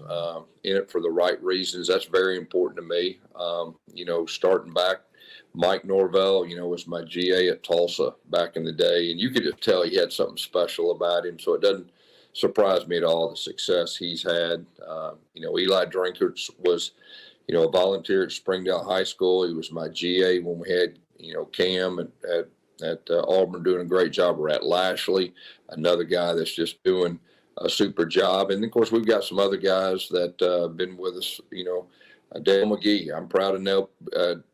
in it for the right reasons. That's very important to me. Starting back, Mike Norvell, was my GA at Tulsa back in the day, and you could just tell he had something special about him. So it doesn't surprise me at all the success he's had. Eli Drinkers was, a volunteer at Springdale High School. He was my GA when we had, Cam at Auburn doing a great job. We're at Lashley, another guy that's just doing a super job. And of course, we've got some other guys that have been with us, Dale McGee. I'm proud of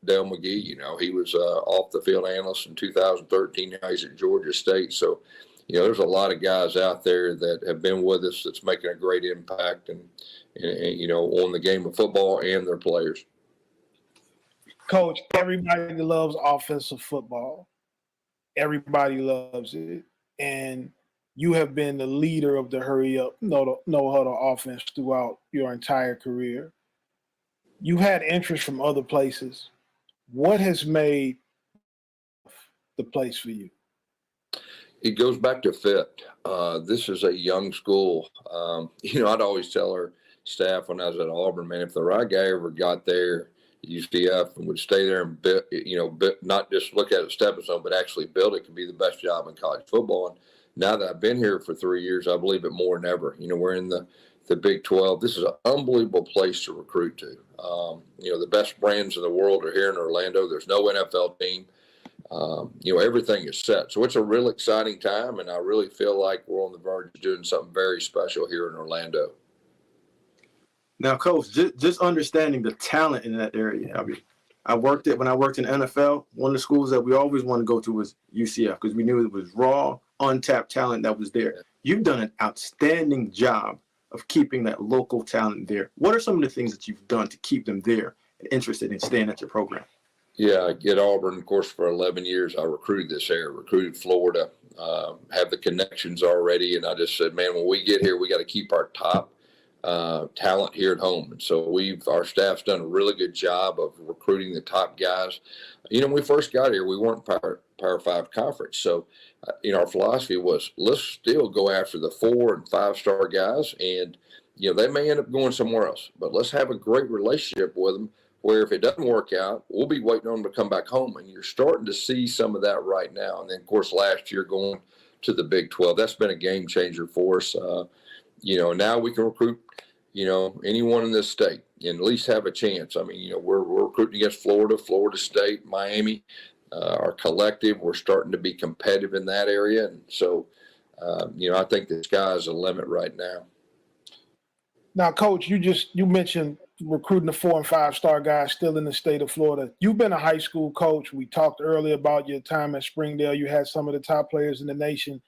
Dale McGee. He was off the field analyst in 2013. Now he's at Georgia State. So, there's a lot of guys out there that have been with us that's making a great impact and on the game of football and their players. Coach, everybody loves offensive football. Everybody loves it. And you have been the leader of the hurry up, no huddle offense throughout your entire career. You had interest from other places. What has made the place for you? It goes back to fit. This is a young school. I'd always tell our staff when I was at Auburn, man, if the right guy ever got there, UCF, and would stay there and not just look at it stepping stone, but actually build it, could be the best job in college football. And now that I've been here for 3 years, I believe it more than ever. We're in the Big 12. This is an unbelievable place to recruit to. The best brands in the world are here in Orlando. There's no NFL team. Everything is set. So it's a real exciting time, and I really feel like we're on the verge of doing something very special here in Orlando. Now, Coach, just understanding the talent in that area. I mean, when I worked in NFL, one of the schools that we always wanted to go to was UCF because we knew it was raw, untapped talent that was there. You've done an outstanding job of keeping that local talent there. What are some of the things that you've done to keep them there and interested in staying at your program? Yeah, at Auburn, of course, for 11 years, I recruited this area, recruited Florida, have the connections already. And I just said, man, when we get here, we got to keep our top talent here at home. And so our staff's done a really good job of recruiting the top guys. When we first got here, we weren't Power 5 conference. So, our philosophy was let's still go after the 4 and 5-star guys. And, they may end up going somewhere else, but let's have a great relationship with them where if it doesn't work out, we'll be waiting on them to come back home. And you're starting to see some of that right now. And then, of course, last year going to the Big 12, that's been a game changer for us. Now we can recruit, anyone in this state and at least have a chance. I mean, we're recruiting against Florida State, Miami, our collective. We're starting to be competitive in that area. And so, I think the sky's the limit right now. Now, Coach, you mentioned recruiting the 4 and 5-star guys still in the state of Florida. You've been a high school coach. We talked earlier about your time at Springdale. You had some of the top players in the nation.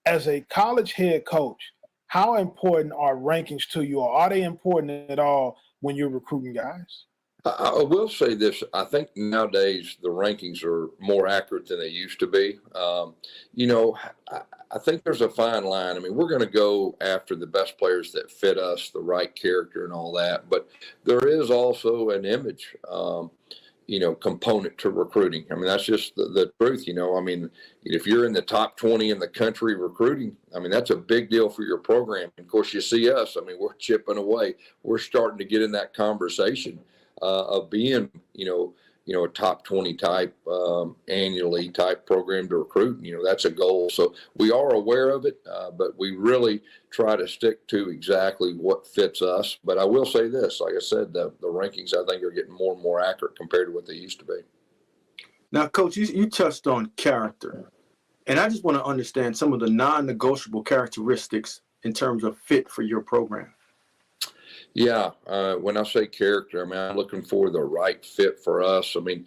As a college head coach, how important are rankings to you, or are they important at all when you're recruiting guys? I will say this. I think nowadays the rankings are more accurate than they used to be. I think there's a fine line. I mean, we're going to go after the best players that fit us, the right character and all that. But there is also an image, component to recruiting. I mean, that's just the truth. I mean, if you're in the top 20 in the country recruiting, I mean, that's a big deal for your program. And of course, you see us. I mean, we're chipping away. We're starting to get in that conversation of being, a top 20 type annually type program to recruit. That's a goal. So we are aware of it, but we really try to stick to exactly what fits us. But I will say this, like I said, the rankings I think are getting more and more accurate compared to what they used to be. Now, Coach, you touched on character, and I just want to understand some of the non-negotiable characteristics in terms of fit for your program. Yeah, when I say character, I mean, I'm looking for the right fit for us. I mean,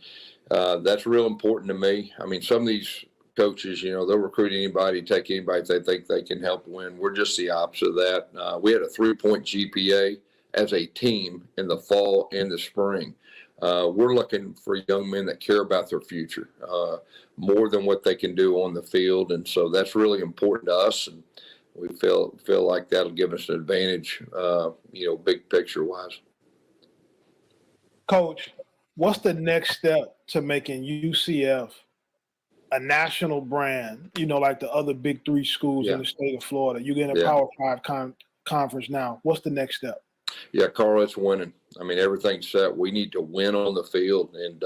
that's real important to me. I mean, some of these coaches, they'll recruit anybody, take anybody they think they can help win. We're just the opposite of that. We had a 3-point GPA as a team in the fall and the spring. we're looking for young men that care about their future more than what they can do on the field. And so that's really important to us. And we feel like that'll give us an advantage, big picture wise. Coach, what's the next step to making UCF a national brand, like the other big three schools in the state of Florida? You're getting a Power Five conference now. What's the next step? Yeah, Carl, it's winning. I mean, everything's set. We need to win on the field. And,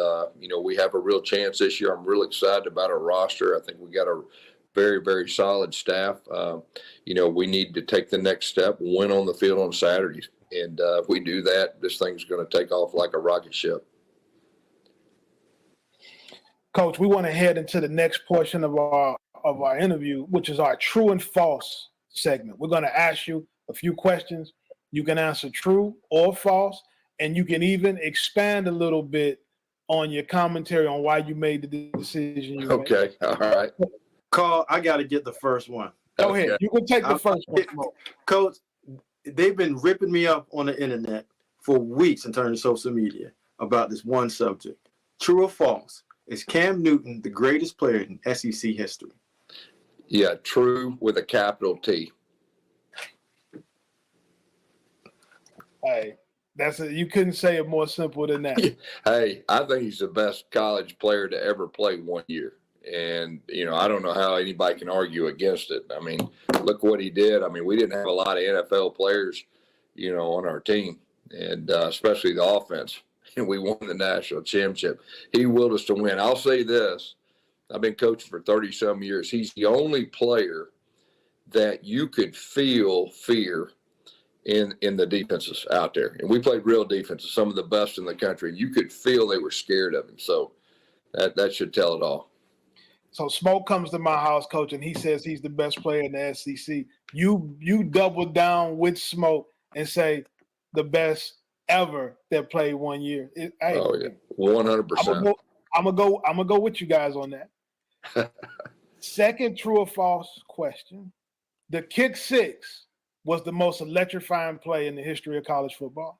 we have a real chance this year. I'm really excited about our roster. I think we got a very, very solid staff. We need to take the next step, win on the field on Saturdays. And if we do that, this thing's going to take off like a rocket ship. Coach, we want to head into the next portion of our interview, which is our true and false segment. We're going to ask you a few questions. You can answer true or false, and you can even expand a little bit on your commentary on why you made the decision you made. Okay, all right. Carl, I got to get the first one. Go ahead. You can take the first one. Coach, they've been ripping me up on the internet for weeks in terms of social media about this one subject. True or false? Is Cam Newton the greatest player in SEC history? Yeah, true with a capital T. Hey, you couldn't say it more simple than that. Hey, I think he's the best college player to ever play 1 year. And, I don't know how anybody can argue against it. I mean, look what he did. I mean, we didn't have a lot of NFL players, on our team, and especially the offense. And we won the national championship. He willed us to win. I'll say this. I've been coaching for 30-some years. He's the only player that you could feel fear in the defenses out there. And we played real defenses, some of the best in the country. You could feel they were scared of him. So that should tell it all. So Smoke comes to my house, Coach, and he says he's the best player in the SEC. You double down with Smoke and say the best ever that played 1 year. 100%. I'm gonna go with you guys on that. Second true or false question. The kick six was the most electrifying play in the history of college football.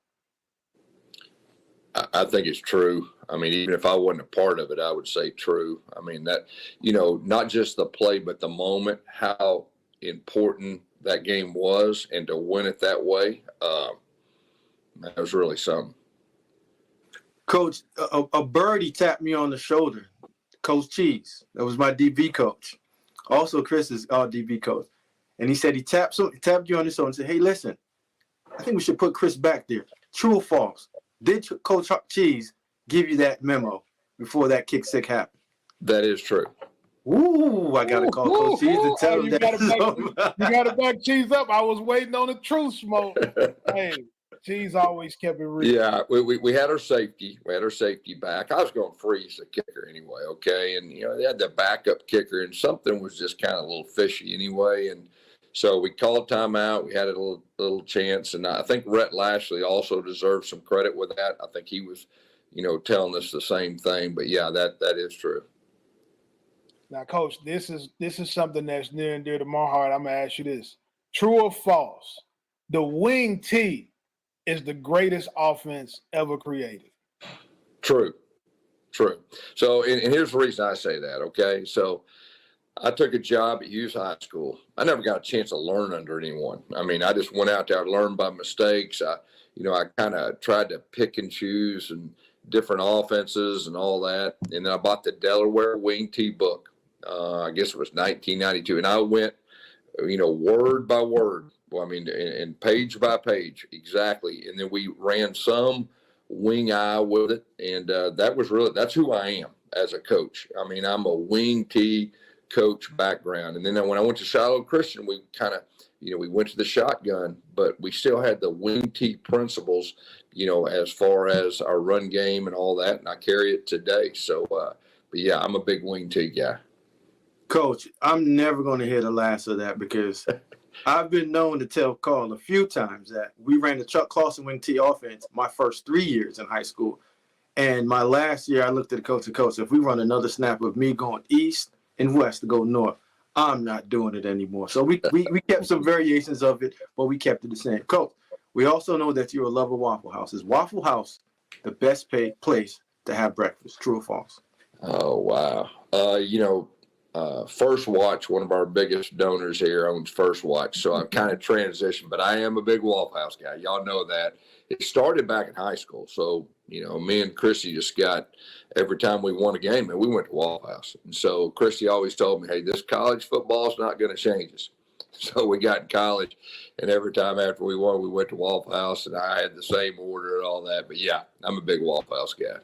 I think it's true. I mean, even if I wasn't a part of it, I would say true. I mean, that, not just the play, but the moment, how important that game was, and to win it that way, that was really something. Coach, a birdie tapped me on the shoulder. Coach Cheese, that was my DB coach. Also, Chris is our DB coach. And he said he tapped you on the shoulder and said, hey, listen, I think we should put Chris back there. True or false? Did Coach Cheese give you that memo before that kick six happened? That is true. Ooh, I got to call Coach Cheese and tell him that. You got to back Cheese up. I was waiting on the truth, Smoke. Hey, Cheese always kept it real. Yeah, we had our safety. We had our safety back. I was going to freeze the kicker anyway, okay? And, they had the backup kicker, and something was just kind of a little fishy anyway. And so we called timeout. We had a little chance. And I think Rhett Lashley also deserves some credit with that. I think he was, telling us the same thing. But, yeah, that is true. Now, Coach, this is something that's near and dear to my heart. I'm going to ask you this. True or false? The wing T is the greatest offense ever created. True. So, and here's the reason I say that, okay? So, I took a job at Hughes High School. I never got a chance to learn under anyone. I mean, I just went out there, I learned by mistakes. I kind of tried to pick and choose and different offenses and all that. And then I bought the Delaware Wing T book. I guess it was 1992. And I went, word by word. Well, I mean, and page by page, exactly. And then we ran some wing eye with it. And that's who I am as a coach. I mean, I'm a wing T coach background. And then when I went to Shiloh Christian, we kind of, we went to the shotgun, but we still had the wing T principles, as far as our run game and all that. And I carry it today. So, but yeah, I'm a big wing T guy. Coach, I'm never going to hear the last of that because I've been known to tell Carl a few times that we ran the Chuck Clausen wing T offense my first 3 years in high school. And my last year, I looked at the coach and coach, if we run another snap of me going east and west to go north, I'm not doing it anymore. So we kept some variations of it, but we kept it the same. Coach, we also know that you're a lover of Waffle House. Is Waffle House the best paid place to have breakfast? True or false? Oh, wow. First Watch, one of our biggest donors here, owns First Watch. So I've kind of transitioned, but I am a big Waffle House guy. Y'all know that. It started back in high school. So, me and Chrissy just got, every time we won a game, and we went to Waffle House. And so Chrissy always told me, hey, this college football is not going to change us. So we got in college, and every time after we won, we went to Waffle House, and I had the same order and all that. But, yeah, I'm a big Waffle House guy.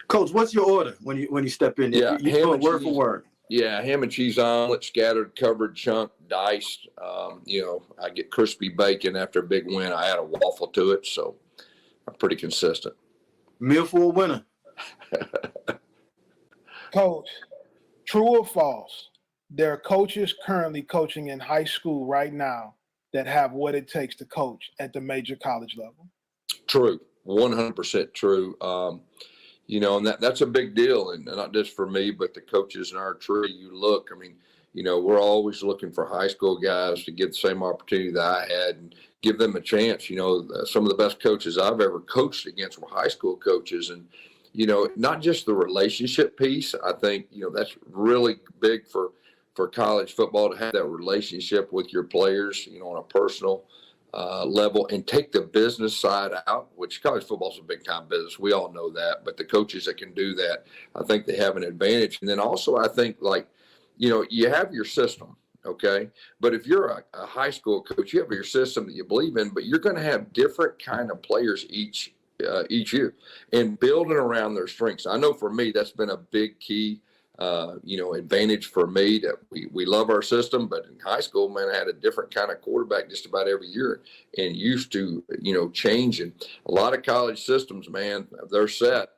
Coach, what's your order when you step in there? Yeah, you do it word for word. Yeah, ham and cheese omelet, scattered, covered, chunk, diced. I get crispy bacon after a big win. I add a waffle to it, so I'm pretty consistent. Meal for a winner. Coach, true or false? There are coaches currently coaching in high school right now that have what it takes to coach at the major college level. True, 100% true. And that's a big deal, and not just for me, but the coaches in our tree. You look, we're always looking for high school guys to get the same opportunity that I had and give them a chance. Some of the best coaches I've ever coached against were high school coaches, and not just the relationship piece. I think that's really big for college football, to have that relationship with your players, on a personal level, and take the business side out, which college football is a big time business. We all know that, but the coaches that can do that, I think they have an advantage. And then also, I think you have your system. Okay. But if you're a high school coach, you have your system that you believe in, but you're going to have different kind of players each year, and building around their strengths. I know for me, that's been a big key advantage for me, that we love our system. But in high school, man, I had a different kind of quarterback just about every year, and used to, changing. A lot of college systems, man, they're set.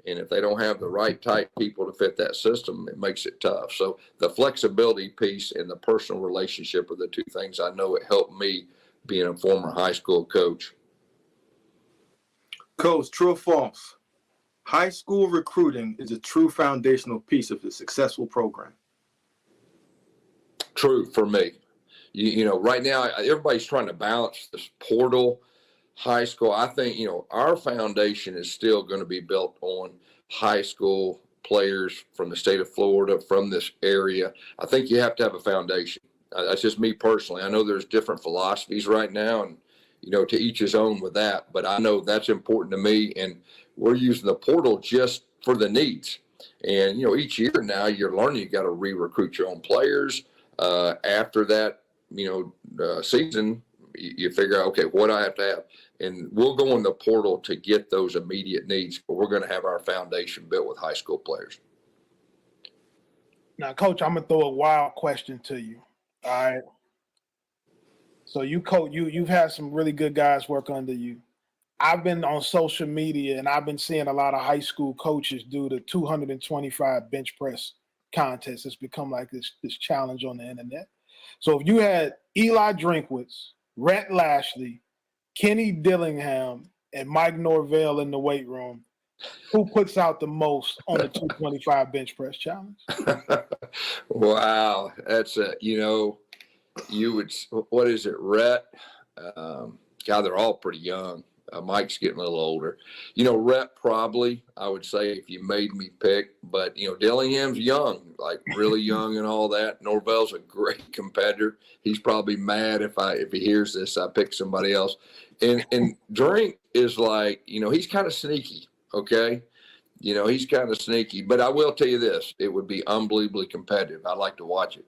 And if they don't have the right type people to fit that system, it makes it tough. So the flexibility piece and the personal relationship are the two things I know it helped me being a former high school coach. Coach, true or false? High school recruiting is a true foundational piece of the successful program. True for me. Right now, everybody's trying to balance this portal high school. I think, our foundation is still going to be built on high school players from the state of Florida, from this area. I think you have to have a foundation. That's just me personally. I know there's different philosophies right now, and, to each his own with that, but I know that's important to me. And we're using the portal just for the needs. And, each year now you're learning, you got to re-recruit your own players. After that, season, you figure out, okay, what I have to have. And we'll go in the portal to get those immediate needs, but we're going to have our foundation built with high school players. Now, Coach, I'm gonna throw a wild question to you. All right. So you've had some really good guys work under you. I've been on social media, and I've been seeing a lot of high school coaches do the 225 bench press contest. It's become like this challenge on the internet. So if you had Eli Drinkwitz, Rhett Lashley, Kenny Dillingham, and Mike Norvell in the weight room, who puts out the most on the 225 bench press challenge? Wow. That's what is it, Rhett? God, they're all pretty young. Mike's getting a little older. Rhett probably, I would say, if you made me pick, but Dillingham's young, like really young and all that. Norvell's a great competitor. He's probably mad if he hears this, I pick somebody else. And Drink is like, he's kind of sneaky. Okay. He's kind of sneaky, but I will tell you this, it would be unbelievably competitive. I'd like to watch it.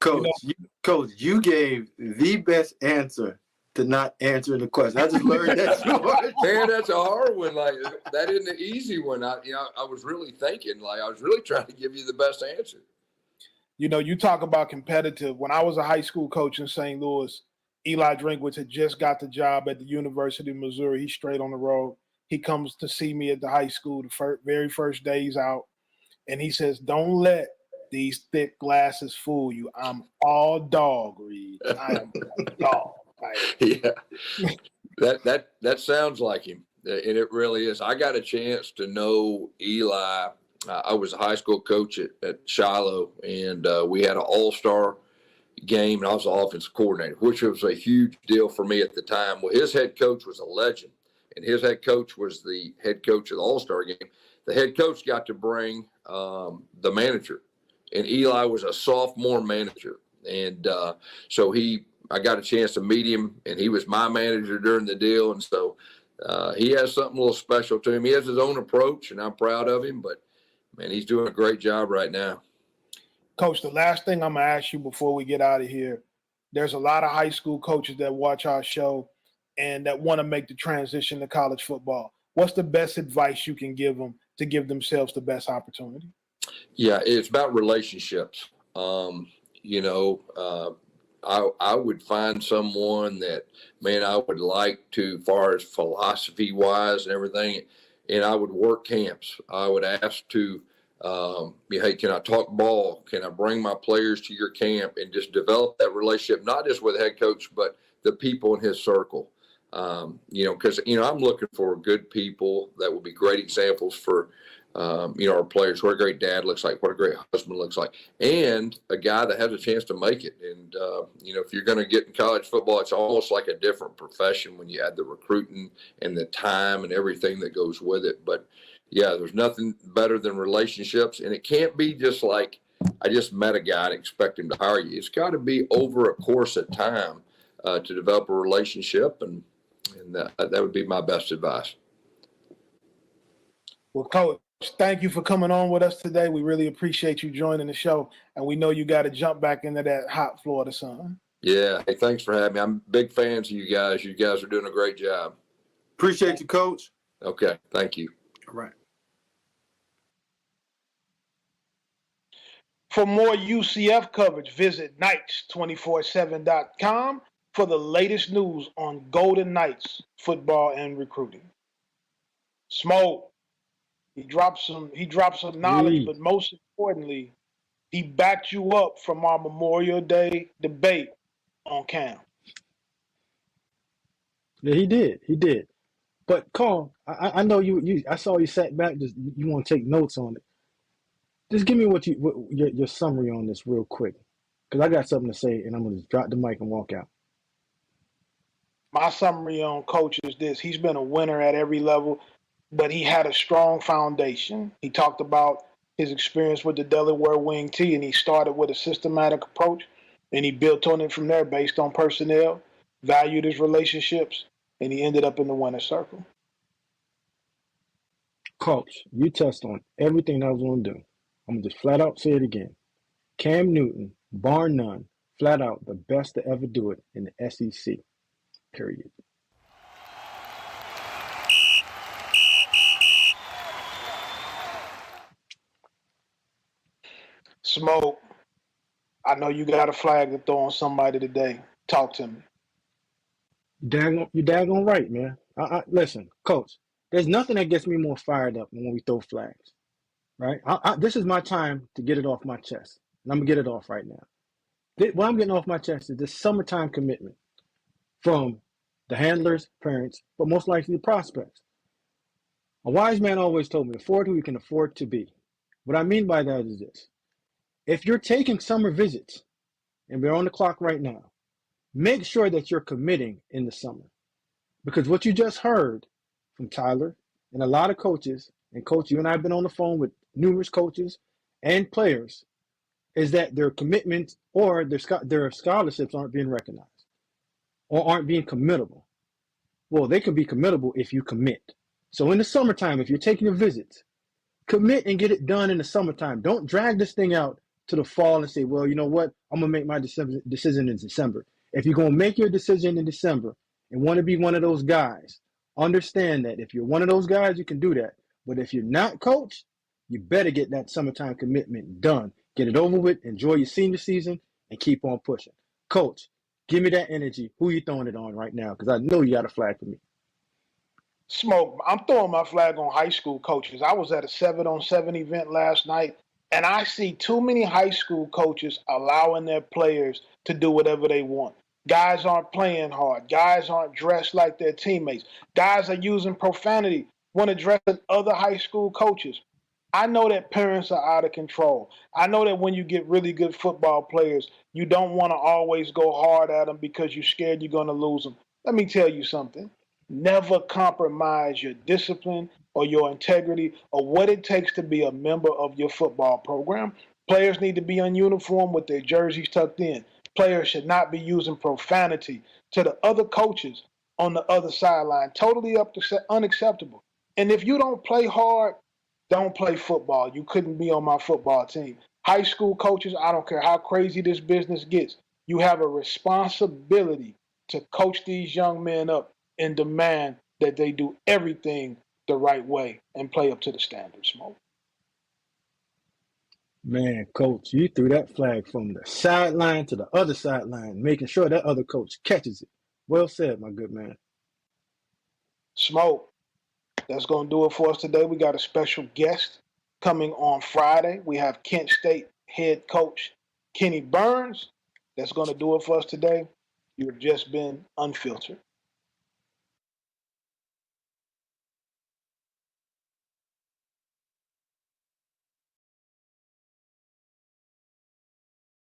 Coach, you gave the best answer to not answering the question. I just learned that. Man, that's a hard one. Like, that isn't an easy one. I was really thinking, I was really trying to give you the best answer. You talk about competitive. When I was a high school coach in St. Louis, Eli Drinkwitz had just got the job at the University of Missouri. He's straight on the road. He comes to see me at the high school the very first day he's out. And he says, don't let these thick glasses fool you. I'm all dog, Reed. I am a dog. Yeah, that sounds like him, and it really is. I got a chance to know Eli. I was a high school coach at Shiloh, and we had an all-star game, and I was the offensive coordinator, which was a huge deal for me at the time. Well, his head coach was a legend, and his head coach was the head coach of the All-Star game. The head coach got to bring the manager, and Eli was a sophomore manager. And so I got a chance to meet him, and he was my manager during the deal. And so he has something a little special to him. He has his own approach, and I'm proud of him. But, man, he's doing a great job right now. Coach, the last thing I'm going to ask you before we get out of here, there's a lot of high school coaches that watch our show and that want to make the transition to college football. What's the best advice you can give them to give themselves the best opportunity? Yeah, it's about relationships. I would find someone that, man, I would like to, far as philosophy wise and everything, and I would work camps. I would ask to, hey, can I talk ball? Can I bring my players to your camp and just develop that relationship, not just with the head coach, but the people in his circle? Because, I'm looking for good people that will be great examples for, our players, what a great dad looks like, what a great husband looks like, and a guy that has a chance to make it. And, if you're going to get in college football, it's almost like a different profession when you add the recruiting and the time and everything that goes with it. But, yeah, there's nothing better than relationships. And it can't be just like, I just met a guy and expect him to hire you. It's got to be over a course of time to develop a relationship. And that would be my best advice. Well, Coach, thank you for coming on with us today. We really appreciate you joining the show, and we know you got to jump back into that hot Florida sun. Yeah. Hey, thanks for having me. I'm big fans of you guys. You guys are doing a great job. Appreciate you, Coach. Okay. Thank you. All right. For more UCF coverage, visit Knights247.com for the latest news on Golden Knights football and recruiting. Smoke. He dropped some knowledge, but most importantly, he backed you up from our Memorial Day debate on Cam. Yeah, he did. He did. But Carl, I know you. I saw you sat back. Just you want to take notes on it. Just give me your summary on this real quick, because I got something to say, and I'm gonna just drop the mic and walk out. My summary on Coach is this: he's been a winner at every level, but he had a strong foundation. He talked about his experience with the Delaware Wing T, and he started with a systematic approach, and he built on it from there based on personnel, valued his relationships, and he ended up in the winner's circle. Coach, you touched on everything I was going to do. I'm going to just flat out say it again. Cam Newton, bar none, flat out the best to ever do it in the SEC, period. Smoke, I know you got a flag to throw on somebody today. Talk to me. You daggone right, man. Listen, Coach, there's nothing that gets me more fired up than when we throw flags, right? This is my time to get it off my chest, and I'm going to get it off right now. What I'm getting off my chest is this summertime commitment from the handlers, parents, but most likely the prospects. A wise man always told me, afford who you can afford to be. What I mean by that is this. If you're taking summer visits, and we're on the clock right now, make sure that you're committing in the summer. Because what you just heard from Tyler and a lot of coaches, and Coach, you and I have been on the phone with numerous coaches and players, is that their commitments or their scholarships aren't being recognized or aren't being committable. Well, they can be committable if you commit. So in the summertime, if you're taking a visit, commit and get it done in the summertime. Don't drag this thing out to the fall and say, well, you know what? I'm going to make my decision in December. If you're going to make your decision in December and want to be one of those guys, understand that if you're one of those guys, you can do that. But if you're not, Coach, you better get that summertime commitment done. Get it over with, enjoy your senior season, and keep on pushing. Coach, give me that energy. Who you throwing it on right now? Because I know you got a flag for me. Smoke, I'm throwing my flag on high school coaches. I was at a 7-on-7 event last night, and I see too many high school coaches allowing their players to do whatever they want. Guys aren't playing hard. Guys aren't dressed like their teammates. Guys are using profanity when addressing other high school coaches. I know that parents are out of control. I know that when you get really good football players, you don't want to always go hard at them because you're scared you're going to lose them. Let me tell you something. Never compromise your discipline or your integrity or what it takes to be a member of your football program. Players need to be in uniform with their jerseys tucked in. Players should not be using profanity to the other coaches on the other sideline. Totally unacceptable. And if you don't play hard, don't play football. You couldn't be on my football team. High school coaches, I don't care how crazy this business gets, you have a responsibility to coach these young men up and demand that they do everything the right way and play up to the standards, Smoke. Man, coach, you threw that flag from the sideline to the other sideline, making sure that other coach catches it. Well said, my good man. Smoke, that's going to do it for us today. We got a special guest coming on Friday. We have Kent State head coach Kenny Burns. That's going to do it for us today. You've just been unfiltered.